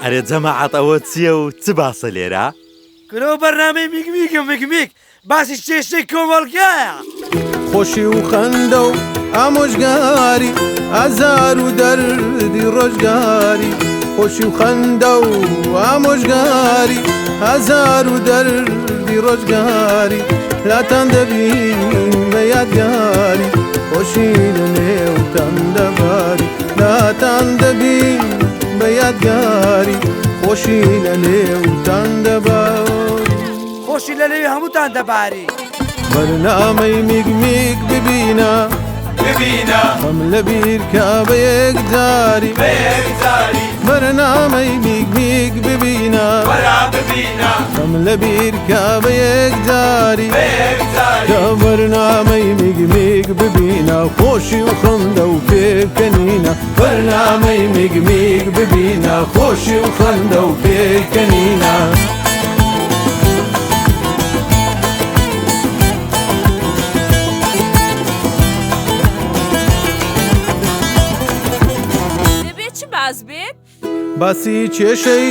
ئەرێ جەماعەت ئەوە چییە و چ باسە لێرە؟ کرۆ بەرنامەی میگمیک باسی چێشتەی کۆمەڵگایە. خۆشی و خەندە و ئامۆژگاری ئازار و دەردی ڕۆژگاری خۆشی و خەندە و ئامۆژگاری ئازار و دەردی ڕۆژگاری لاتان دەبین بە یادگاری خۆشی لە نێوتان دەباری لاتان دەبین بە یادگاری خۆشی لە نێوتان دەباری خۆشی لە لێوی هەمووتان دەباری. بەرنامەی میگمیک ببینە خەم لە بیرکە بە یەکجاری بەرنامەی میگمیک ببینە خەم لە بیرکە بە یەکجاری کە بەرنامەی میگمیک ببینە خۆشی و خەندە و پێکەنینە بەرنامەی میگمیک ببینە خۆشی و خەندە و پێکەنینە. باسی کێشەی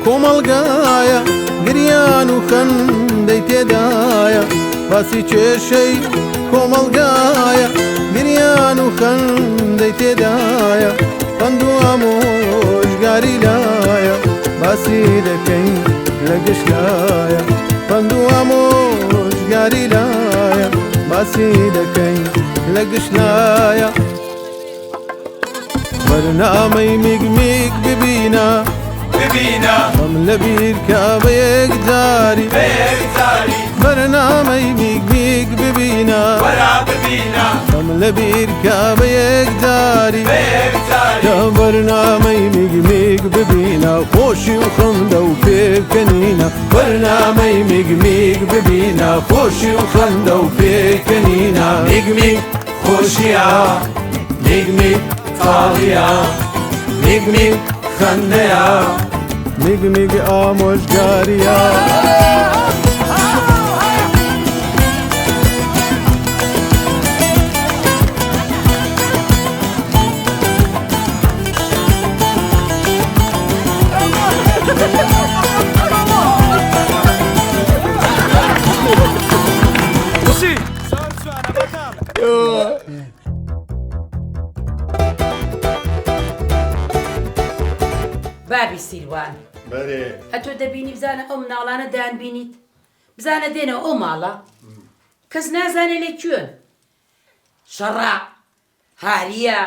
کۆمەڵگایە گریان و خەندەی تێدایە باسی کێشەی کۆمەڵگایە گریان و خەندەی تێدایە خەند و ئامۆژگاری لایە باسی دەکەین لە گشتایە خەند و ئامۆژگاری لایە باسی دەکەین لە گشتایە بەرنامەی میگمیک ببینە خەم لە بیرکە بە یەکجاری بەرنامەی میگمیک ببینە خەم لە بیرکە بە یەکجاری کە بەرنامەی میگمیک ببینە خۆشی و خەندە و پێکەنینە بەرنامەی میگمیک ببینە خۆشی و خەندە و پێکەنینە میگمیک خۆشیە میگمیک تاڵیە میگمیک خەندەیە میگمیک ئامۆژگاریە. بابی سیروان ئەتۆ دەبینی بزانە ئەو مناڵانە دانبینیت بزانە دێنەوە ئەو ماڵە کەس نازانێ لێ کوێن شەڕا هاریە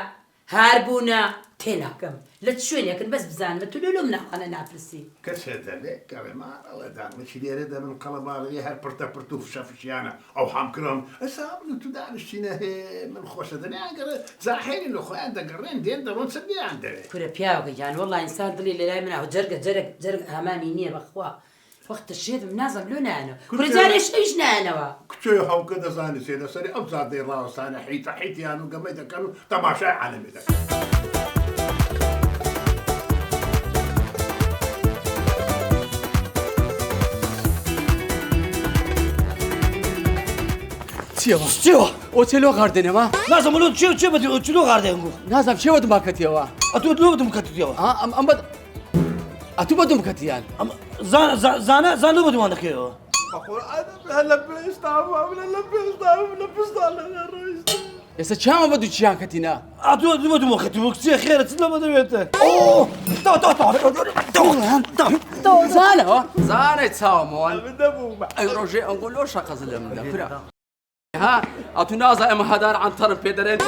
هاربوونە تێناکەم لە شوێنێکن بەس بزانە تۆ لۆ مناڵانە ناپرسی کەسێ دەبێ گەڕێما ئەڵەدانمەکی لێرە دەبن قەڵەباڵی هەر پرتە پرت و فشەفشیانە ئەو هەمکڕم ئەسا تو دانیشتینە هێ من خۆشە دەنیانگەڕێ زاحێری لە خۆیان دەگەڕێن دێن دەڕۆن چەندیان دەوێت کورە پیاوەکەیان وەڵڵای ئینسان دڵی لە لای مناوە جەرگ هەمانی نییە بەخوا وەختە شێدم نازم لۆ نانەوە کورجارێ شەیش نانەوە کچۆی هەوکە دەزانی سێ لەسەری ئەو زادەی ڕاوەستانە حیتە حیتیان و گەمەی دەکەن و تەماشای عالەمی دەکەن. چێوە ئەو چێلۆ غاردێنەوە نازم لۆ چێ بەدی چلۆ غاردێن بوو نازم چێوە دماکەتیەوە ئەتۆ لۆ بدم کەتیەوە ئەم بەد ئەتوو بەدم کەتیان زان لۆ بەدوان دەکەیەوە لە پێستاوە لە پێستا لە ڕۆیست ئێستا چامە بە دوو چیان کەتینە ئەتۆ دوو بەدومە کەتی بۆ کچێ خێرە چ لە بەدەوێتە زانەوە زانەی چاومەوە ئەی ڕۆژێ ئەنگۆلۆ شەقەز لە منە کورە ها ئەتوو نازە ئەمە هەدار عەنتەرم پێ دەرێن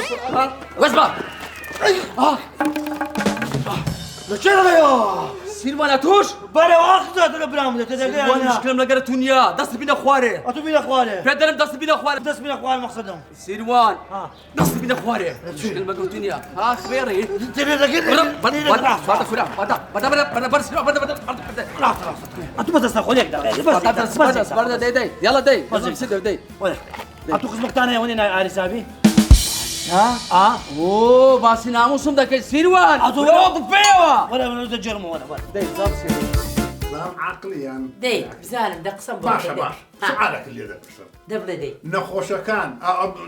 وەس بە لەکێ دەڵێەوە سیروانە توش بەرەوە ئاخزاتە لە برام دەکە سیروان مشکلم لەگەرە تو نییە دەست بینە خوارێ ئەتۆ بینە خوارێ پێ دەرم دەست بینە خوارێ دەست بینە خوار مەقسەدم سیروان دەست بینە خوارێ مشکل لەگەر تو نییە ها خوێڕی تێنێ دەگەر بەدە فورا بەدە بەر سیروان ئەتۆ بەدەستە خۆلێکدا بەردە دەی یاڵە دەی دەی ئەتۆ خزمەکتانە ئەوەنێ نای ئاریسابی ها ئۆ باسی ناموسم دەکەی سیروان ئەتۆ بپێوە وەرە منە دەجێڕمەوە دەی زام عاقلیان دەی بزانم دە قسەم باشە باش سعادەکە لێ دەپرسم دەبڵێ دەی نەخۆشەکان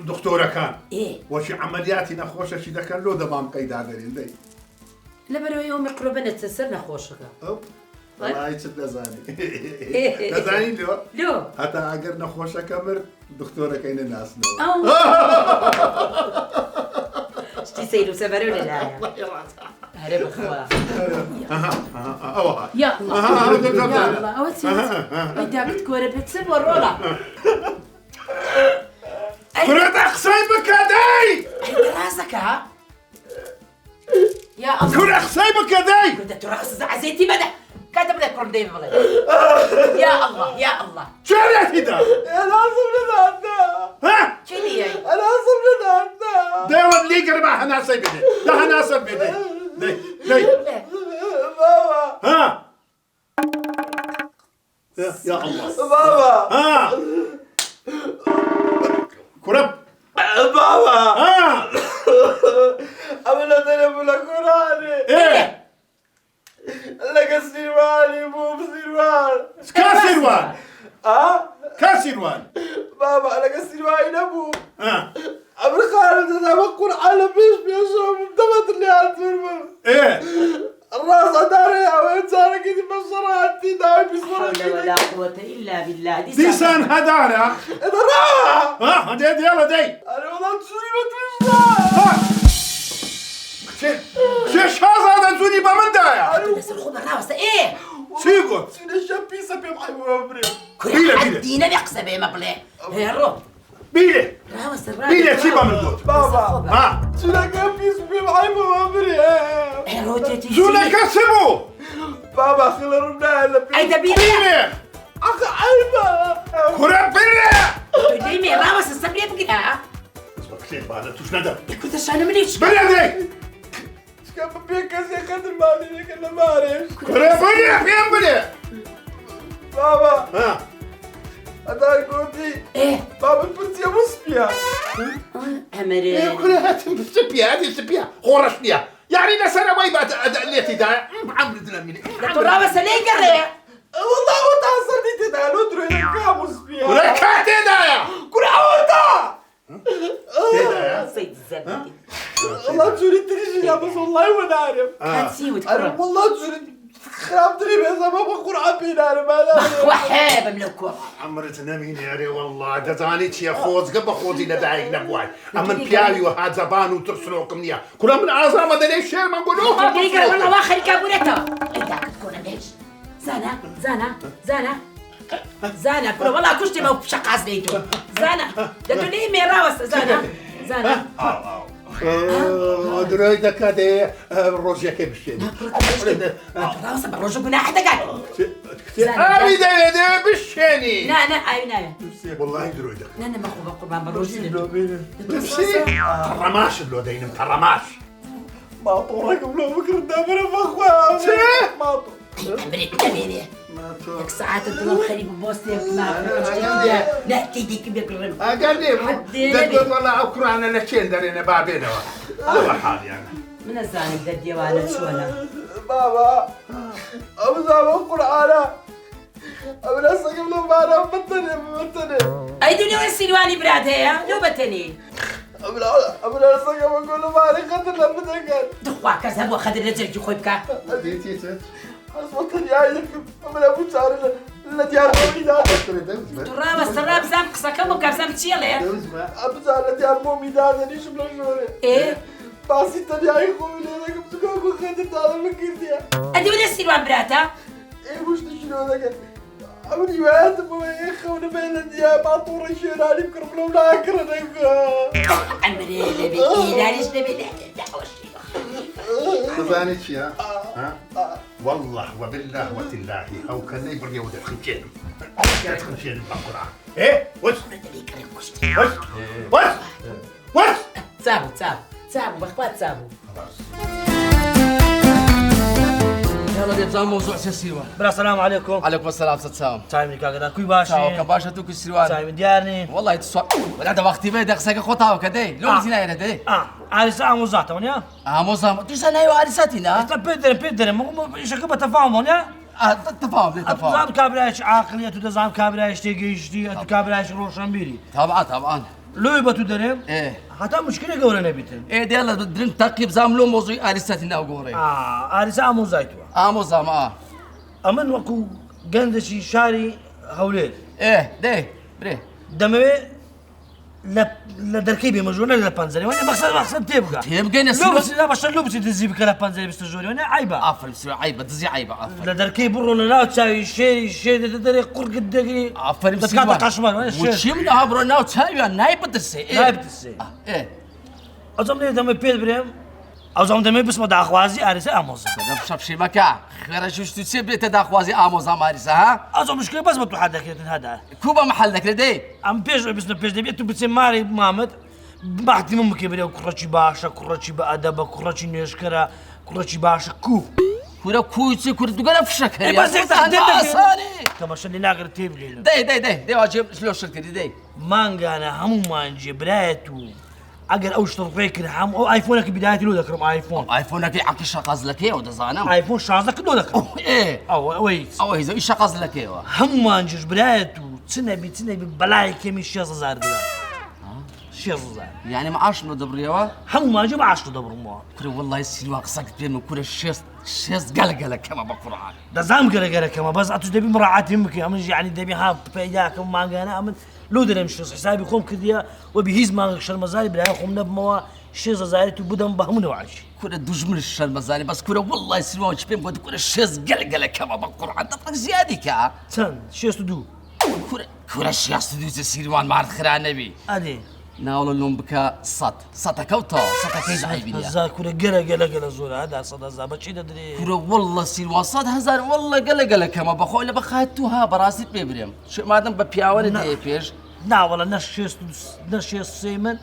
دکتۆرەکان وەشی عەمەلیاتی نەخۆشەشی دەکەن لۆ دەبام قەیداگەرین دەی لەبەرەوەی ئەو میکرۆبە سەر نەخۆشەکە. والله هیچ نەزانی نەزانی لۆ هەتا ئەگەر نەخۆشەکە مرد دکتۆرەکەی نەناسنەوە شتی سەیر و سەبەرە لەلایە هەرێ بخوا یا الله ئەوە چێت ئەیداکت کۆرە بێت چ بۆ ڕۆڵە کورەتە قسەی بکە دەی ڕاستەکە یا الله کورە قسەی بکە دەی كنت تراس عزيتي بدا كاتب لك كرم دايما والله يا الله يا الله چێرەتی دا أنا أصب لنا ها شنو هي أنا أصب لنا دەوە لیگەر بە هەناسەی بدێ دا هەناسە بدێ دەی بابا ها يا الله بابا ها كرب بابا ها أبلا تلفون قراني ايه لك سيرواني مو بسيروان كاسيروان كاسيروان بابا لك سيرواني نبو ها أبل خالد أنا بقول على بيش بيشرب مدمت اللي عالتوربة ايه الراس أداري يا وين صار كذي بشراتي داي بيصير حول ولا قوة إلا بالله ديسان هدارة إذا راح ها هدي يلا دي أنا والله تسوني ما تفشل ها شش هذا زوني بمن دايا بس الخبر راوسة إيه سيقول سينا الشابيسة بيبحي وابري بيلة بيلة دينا بيقصى بما بلي هيرو بيلة راوسة بيلة سيبها من دوت بابا ها سينا كابيس بيبحي وابري هيرو تيتي زونا كسبو بابا خلي ربنا هلا أي دبيلة بيلة أخي عيبة كرة بيلة دايما راوسة السبلي بقى اسمع كثير بعد توش ندم كنت شانو منيش بيلة دي كان بيكس يا خد المالي لك انا ما اعرف كرة بيلة فين بيلة بابا ها هذا قوتي إيه بابا البنت يا مصبيا أمري كرة هات سبيا هذه سبيا خورش بيها يعني نسنا ما يبقى اللي دا عمرو دلمي راوسة ليه قرية والله وتعصرني تدعي ندري لك يا مصبيا كرة كاتي دايا كل عوضة صيد الزبدة والله تزوري تريجي يا بس والله وانا عارف هاتسيوت انا كرة والله تزوري خراب دريب يا زلمه بقول عبين انا ما لا وحاب ملوكو عمرو دلمي يا ري والله دزاني تي خوز قبل خوزي لدايق نبواي اما بياوي وهاد زبان وترسلوكم نيا كلهم من اعظم ما دلي شير ما نقولوها دقيقة والله واخر كابوريتا إذا تكون ليش زانا كل والله كشتي ما بشق عزليتو زانا ده ليه ميراوس زانا درويدا كادي روجيا كيبشيني راوس بروجو بنا حدا قال أبي ده بشيني لا أي والله درويدا لا ما أخو بقربان بروجو بشي ترماش اللو دينم ترماش ما طورك بلو بكر دابر بخوا ما طور بريت كبيرة لك ساعات الدوام خريب بوستي لا تيجيك بيقرب قال لي تقول والله أكره أنا لشين دارين بابينا هذا حالي أنا من الزاني بدي وانا شو أنا بابا أبو زعما القرآن أبو ناس قبل ما أنا بطني أي دنيا السلواني براد هي لو بتني أبو ناس قبل كل ما أنا خدر لما تقعد دخوا كذب وخد الرجل خوي بكا أديتي أصبحت عايزك أبو أبو شعر الذي أرموني ده ترى بس ترى بزام قصة كم وكبزام تشيله أبو شعر الذي أرموني ده نيش بلا شوري إيه باسي تاني عايزكم اللي أنا كنت كم خدر على مكيني أدي ولا السلوان براتا إيه مش تشيلون ذاك أبو نيوات أبو يخون بين يا ما طور الشيراني بكرم لو لا أكرنك عمري لبي ليش لبي تزاني شيء ها والله وبالله وتالله أو كان يبغى يود الخنجين الخنجين بالقرآن إيه وش وش تسابوا بخوات تسابوا يلا دي بزام موضوع سيسيوه برا السلام عليكم عليكم السلام ست سام تايمي كذا كوي باشي تاو كباشا توك السروال تايمي ديارني والله تسوى ولا ده وقتي بيد اقصاك خطاو كده لو زينا هنا ده عارسة مزاتا ونيا موزا تيسا نايو عرساتنا بيدر مو شكبة تفاهم ونيا تفاهم زام كابراش عاقلية تزام كابراش تيجيش دي كابراش روشن بيري طبعا لو يبغى تدري ايه حتى مشكلة قولنا نبيتن ايه دي يلا بدرن تقيب زاملو موضوع ارستنا وقوري عريسة أمو زايتوا زام أمن وكو قندشي شاري هوليل ايه دي بري دموي لا دركيبي مجونة لا بانزري وانا مقصد تبقى تبقى لا باش لوبسي تزي بك لا بانزري بستجوري وانا عيبة عفوا بسرعة عيبة تزي عيبة عفوا لا دركيب برو لا تساوي شيء تدري قرق الدقي عفوا تكاد قشمر وانا الشيء وشي من هابرو ناو تساوي نايبة تسي نايبة تسي ايه أظن لي دمي بيد بريم أظن دمي بس ما داخوازي أريسة أموز بدم شي مكا خير شو تسيب لي تداخوازي اموزا ماريسا ها أظن مشكلة بس ما تحدك هذا كوبا محلك لدي أم بيج بس نبيج دبي أنتو بتسماري محمد بعد ممكن كبير كرتشي باشا كرتشي بأدب كرتشي نشكرة كرتشي باشا كورا كويتي كورا دوغانا فشك إيه بس هيك تحدد أصاني كما شني ناقر تيبغي دي واجب شلو شركة دي مانجا أنا همو مانجي براتو أقل أوش ترفيك هم أو آيفونك بداية لو ذكرم آيفونك عقي شقاز لك إيه ودزانم آيفون شازك لو ذكرم إيه أو ويت أو إذا إيش شقاز لك إيه هم مانجي براتو تنبي بلاي كمي شيء صار ده شيء صار يعني معاش نو دبريوا هم مانجي معاش دبر ما كورا والله يصير واقصك بين كورا شيس قلقلك كما بقرعان ده زام قلقلك كما بس أتوش دبي مراعاة يمك يعني دبي ها فايداك ما أنا أمن لو دري مش حسابي خوم كذا وبيهيز ما شر مزاري بلا خوم نبموا شيء زاري تبودم بهمنا وعش كورا دوج من الشر مزاري بس كورا والله يصير واش بين بود كورا شيس قلقلك كما بقرعان تطلق زيادة كا تن شيء تدو كورا شيس تدو تسير وان مع الخير النبي أدي ناول اللون بكا صتا كوتا صتا كيز عيبين هزار كورا قلا زور هذا صدا زابا شيء تدري كورا والله سير وصاد هزار والله قلا كما بخو إلا بخاتوها براسي بيبريم شو ما دام ببياون دي بيش لا والله نش سيمن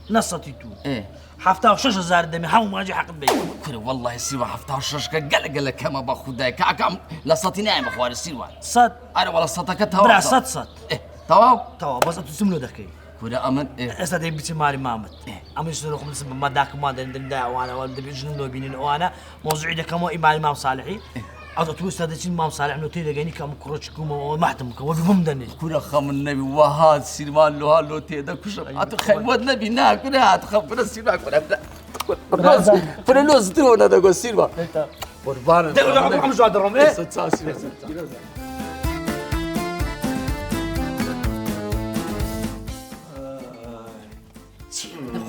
نصتيتو ايه حفتا وشش زار دمي هم ما جي حق بي كورا والله سير حفتا وششكا قلا كما بخو داي كعكم لصتي نايم اخوار سير صد انا والله صتا كتها برا صد ايه تواو بس انتو سملو دكي كورا امن ايه اسا دي بيتي ماري مامت اما يشتروا خمس ما داك ما دا وانا ولد بيجنن بينين وانا موضوعي ده كما امام صالحي أو توست هذا الشيء ما صالح إنه تيجي جاني كم كروتش كم ومحتم كم وبيفهم دني كورا خم النبي وهاد سيرمان لو هالو تيدا كشف أتخيل نبي نا كورا أتخبر سيرمان كورا كورا لوز ترونا ده قول سيرمان قربان ده ولا عم جواد الرم إيه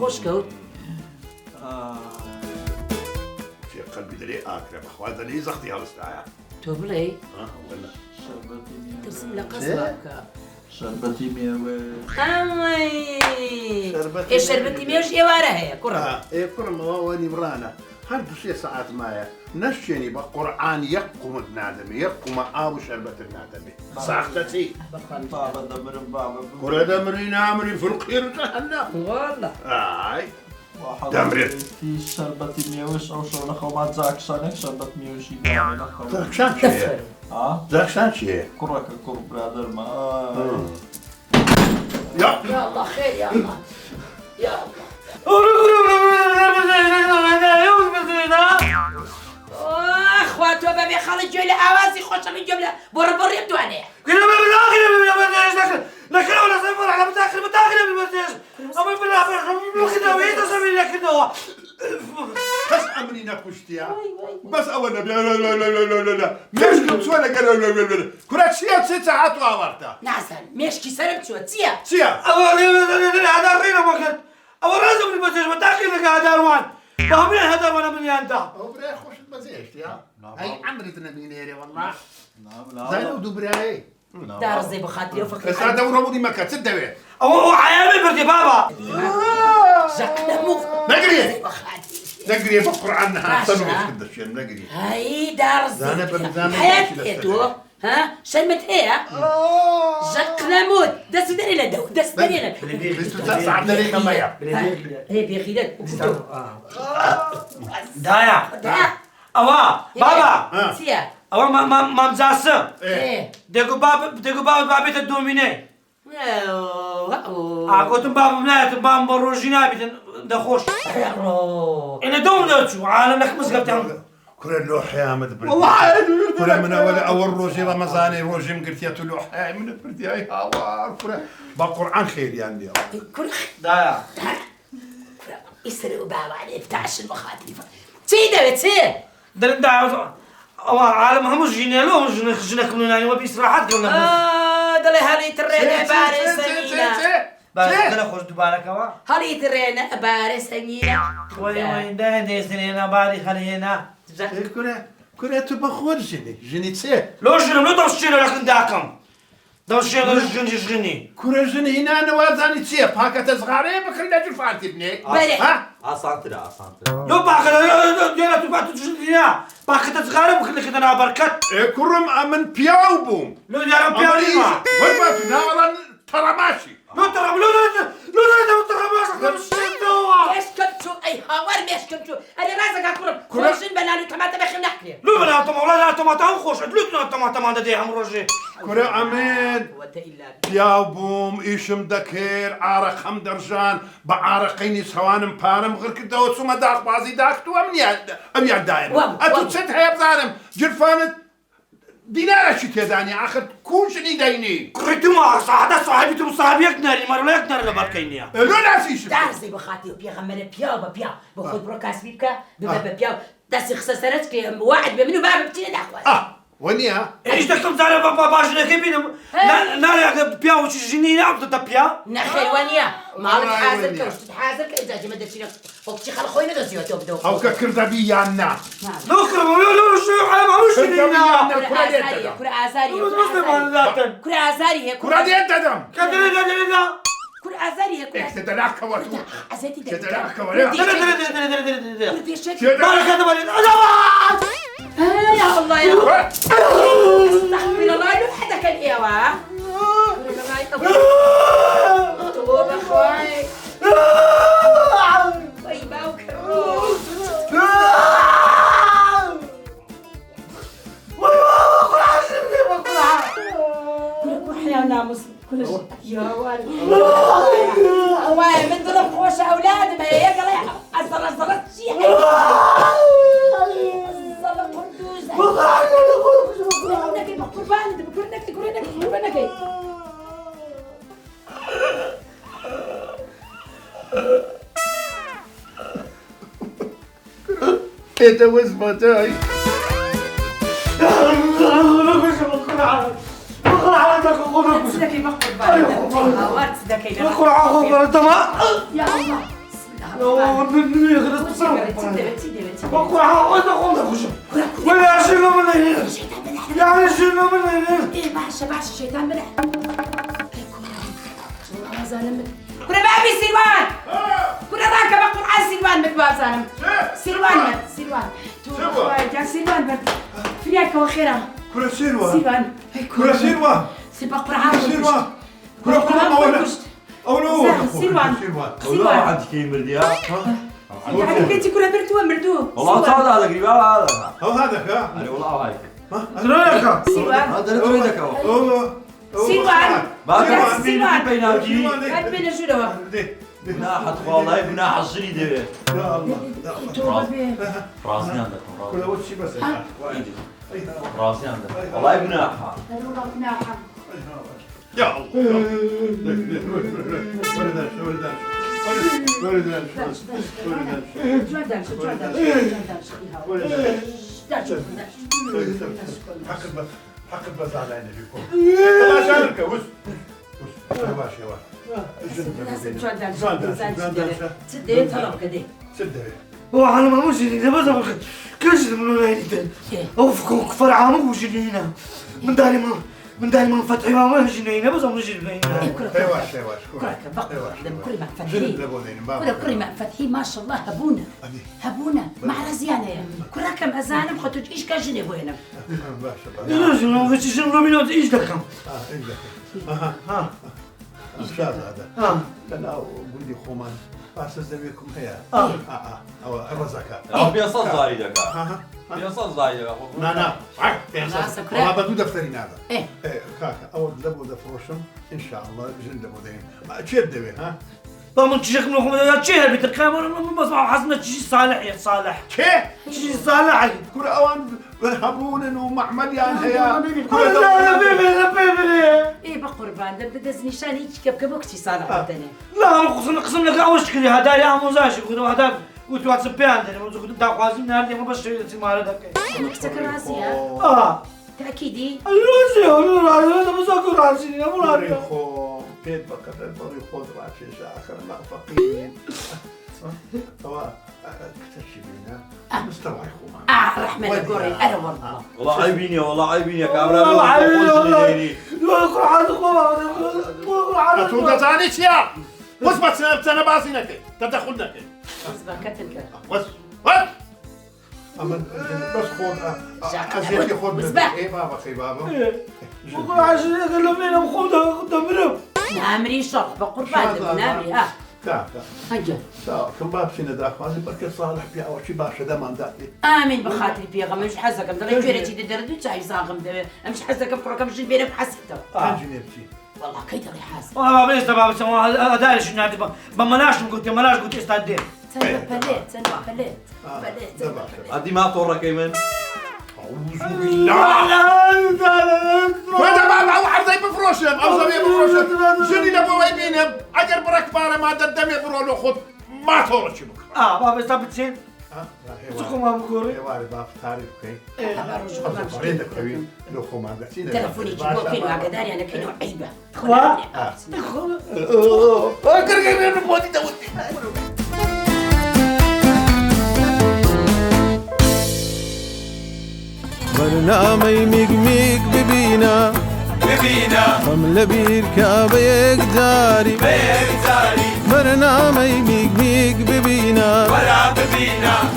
خوش كوت في قلبي دري أكرم أخوات لي زختي هالستايا تبلي ولا ترسم لك قصبك شربتي ميوي أمي إيش شربتي ميوي إيه وراها كرة إيه كرة ما واني مرانا هردو شي ساعات مايا نشيني بقرآن يقوم بنادمي يقوم آب شربة النادمي صاحتي بابا دمر بابا كرة دمري نامري في الخير جهنم والله آي دمرت في شربتي ميوش أو شغل خوات زاك شانك شربت ميوشي دامي لخو ذاك شان شي ذاك شان شي كرة ككر برادر ما يا الله خير يا الله يا الله اخواتو بابي خالد جولة اوازي خوش من جملة بربر يبدو عليه لكن ولا سيفر على متاخر بالمسيج أما بالله كده وين تسوي لك كده بس أمري نكشتيا بس أول نبي لا مش كنت ولا قال كرة شيء 6 ساعات وعورتها نعسل ماشي سلمت شو تسيا سيا هذا فينا مكان أول لازم بالمسيج متاخر لك هذا روان فهمين هذا وانا من يانتا هو براي خوش المزيج يا أي عمري تنبينيري والله زينو دبراي دار زي بخاطري وفكر بس هذا ورموني مكان تدوي أو عيالي بردي بابا جاك مو نقري نقري فقر عنها تنوي كده الشيء نقري هاي دار زي حياتي تو ها شمت ايه جاك لموت دس دني لدو دس دني بس ساعدنا لي كم يا هي بيخيدك دايا أوا بابا سيا أوا ما مزاسم ايه ديكو بابا تدوميني قلتم بابا ملايت بابا بروجينا بيتن دخوش انا دوم دوتشو عالم لك مسقبتهم كل اللوح يا مد والله كل من اول روجي رمضاني روجي مقرتياتو لوح من بردي هاي هوا كل بقران خير يعني كل دايا يسرقوا باوعي افتعش المخاطر تيدا بتسير درندا عالم همش جينا له جينا كلنا يعني ما بيسراحات قلنا دلي هالي ترينا باري سنينة بس انا خوش دوباره كوا هالي ترينا باري سنينة وين ده سنينا باري خلينا كره تو بخور جني تسي لو جنم لو دوشينا لكن داكم دوشينا جني كره جني هنا انا وازاني تسي باكة صغاري بكري لاجل فانتي بني بلي عصانترا لو باكة يلا تبعتوا جنينا باكة صغار بكل كده انا بركت كرم من بياو بوم لو يا رب يا ريما وين ما في ناولا ترى ماشي لو ترى لو ترى ما ايش كنتو اي هاور ماش كنتو انا راسك اكرم كروشن بنانو تماتا بخل نحكي لو بلا طما ولا لا طما تاو خوش لو طما طما دي هم روجي كره امين بياو بوم ايشم دكير عارق خم درجان بعارقيني سوانم بارم غير كده وسوما داخ بازي داخ تو امني دايم اتو تسد هيا بزارم جرفانت دينار شي كداني اخر كون شني دايني كريتو ما صاحبي صاحبتو صاحبي يقدر ما ولا يقدر لبركينيا لو ناسيش دارزي بخاطي بيا غمر بيا بخد بروكاس بيبكا بيا داسي خسسرت كي واحد بمنو باب بتينا داخل ونيا ايش دكتم زعل بابا باجنا كيبين لا بيا وش جنينا عبد بيا نخيل ونيا مالك حاضر كوش تحاضر اذا جي مدرتي وقتي خل خوينا دزيو تبدو او كردا بيانا لو كرم لو شو على ما وش جنينا كرة عزاري هي كرة دي دم كذا كرة عزاري هي كرة تدلعك ورا عزاتي تدلعك ورا بارك الله يا الله يا الله استغفر الله لو حدا كان ايوا توبة خوي ويباو كروت وحنا ناموس كل شيء يا والد من ضرب خوش اولاد ما هي قال اصلا شيء انت وزمتاي الشيطان منح كنا بابي سلوان كنا راكب القرآن سلوان بالباب زانم سلوان جا سلوان برد فياك وخيرا كرة سلوى سلوان كرة سلوى سبق قرآن سلوى كرة قرآن أولو سلوان عندك كيمر ديا كنتي كنا مردو والله صاد هذا قريب هذا هذاك يعني والله هاي هذا سلوان هذا تريدك سلوان باقي سلوان بيناجي هاد بين جلوه بناحة والله بناحة الصري ده يا الله راسي عندك كل وش بس راسي عندك والله بناحة يا الله حق بس على عيني بيكون ما شارك وش يواش هو على ما مش اللي بس كلش من العيد او كفر عامو وش اللي هنا من دائما فتحي ما جنينا بس مش اللي هنا يواش كل ما فتحي ما شاء الله هبونا مع رزيانه كراكم ازانم خطوج ايش كاجني بوينم ما شاء الله شنو بس شنو منو ايش دكم ها شاذ هذا لا ولدي خومان أساس دبيكم هي أو الرزاكة بيصل زايد دكا بيصل زايد نا والله بدو دفترين هذا إيه كاكا أول دبو دفروشم إن شاء الله جن دبو دين تشد دبي ها ضمن تشيك من خمسة تشيها بتركب بس ما حسنا تشي صالح يا صالح كيف؟ تشي صالح كل اوان هبون ومعمل يعني هيا ايه بقربان دز نشان هيك كبكتي صالح الدنيا لا قسم لك اول شكل هذا يا موزاش كنت هذا قلت واتساب عندنا كنت دا قاسم نهار ما بس سماره دك مكتك راسي تاكيدي راسي انا بسكر راسي يا مراد خو بيت بكر البوري خود راسي اخر ما فقير توا اكتشفينا مستوعب خوما رحمة القري انا والله والله عيبين والله عيبين يا كاميرا والله عيبين والله قرعه تودا ثاني يا بس انا باسينك تدخلنك بس كتلك بس بس خذ ازيك خذ ايه بابا خي بابا بقول عشان قلبنا بخوضها قدام نامري شرط بقربان نامري كا هجا كم باب سنة داخل بركة صالح بيع وشي باشا ده من داخل امين بخاطري بيغا مش حزك ام دغ جيرتي دردو تاعي صاغم مش حزك بكرك مش بينك بحسيته جنبتي والله كيد ري حاسب والله بابا يستا بابا سوا هذا شنو نادي بمناش قلت استادين سنة بليت هذه ما تورك ايمن أعوذ بالله وهذا ما واحد زي بفروشهم أو زي بفروشهم جوني لبوا يبينهم أجر برك بارا ما ددم يبرو له خد ما تورش بك بابا يستا بتسين سكو ما بقولي وارد باب تعرف كي ايه بريدك كوي لو خو ما دسين تلفوني جيبوا كيلو عقداري انا كيلو عيبه كركر بودي دودي برنامج ميق ببينا رملة بيركب يقداري برنامج ميق ببينا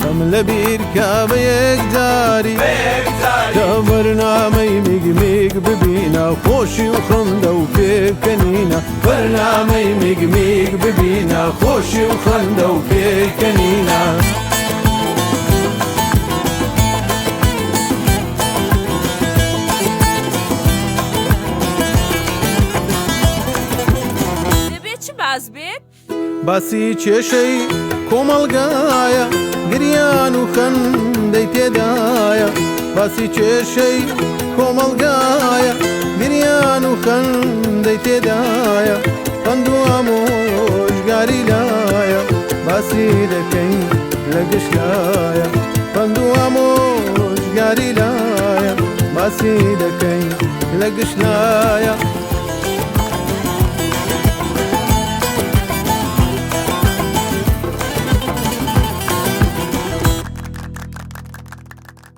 رملة بيركب يقداري برنامج ميق ببينا خوشي وخندة وكيف كنينة برنامج ميق ببينا خوشي وخندة وكيف كنينة باسی چێشەی کۆمەڵگایە گریان و خەندەی تێدایە باسی چێشەی کۆمەڵگایە گریان و خەندەی تێدایە خەند و ئامۆژگاری لایە باسی دەکەین لە گشت لایە خەند و ئامۆژگاری لایە باسی